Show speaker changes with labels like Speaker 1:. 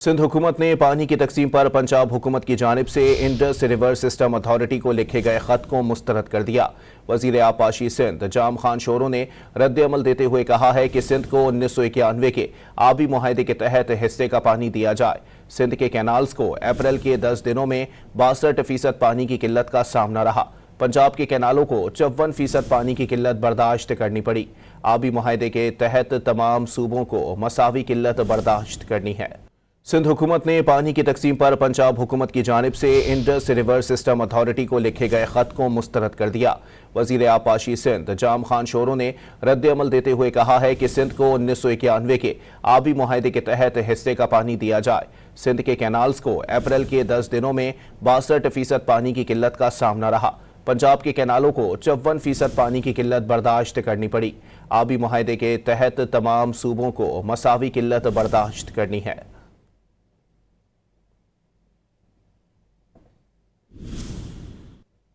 Speaker 1: सिंध हुकूमत ने पानी की तकसीम पर पंजाब हुकूमत की जानिब से इंडस रिवर सिस्टम अथॉरिटी को लिखे गए खत को मुस्तरद कर दिया। वजीर आबपाशी सिंध जाम खान शोरो ने रद्द अमल देते हुए कहा है कि सिंध को 1991 के आबी मुआहदे के तहत हिस्से का पानी दिया जाए। सिंध के कैनाल्स को अप्रैल के 10 दिनों में 62% पानी की किल्लत का सामना रहा। पंजाब के कैनालों को 54% पानी की किल्लत बर्दाश्त करनी पड़ी। आबी मुआहदे के तहत तमाम सूबों को मसावी किल्लत बर्दाश्त करनी है। सिंध हुकूमत ने पानी की तकसीम पर पंजाब हुकूमत की जानिब से इंडस रिवर सिस्टम अथॉरिटी को लिखे गए खत को मुस्तरद कर दिया। वजीर आबपाशी सिंध जाम खान शोरो ने रद्द अमल देते हुए कहा है कि सिंध को 1991 के आबी मुआहदे के तहत हिस्से का पानी दिया जाए। सिंध के कैनाल्स को अप्रैल के 10 दिनों में 62% पानी की किल्लत का सामना रहा। पंजाब के कैनालों को 54% पानी की किल्लत बर्दाश्त करनी पड़ी। आबी मुआहदे के तहत तमाम सूबों को मसावी किल्लत बर्दाश्त करनी है।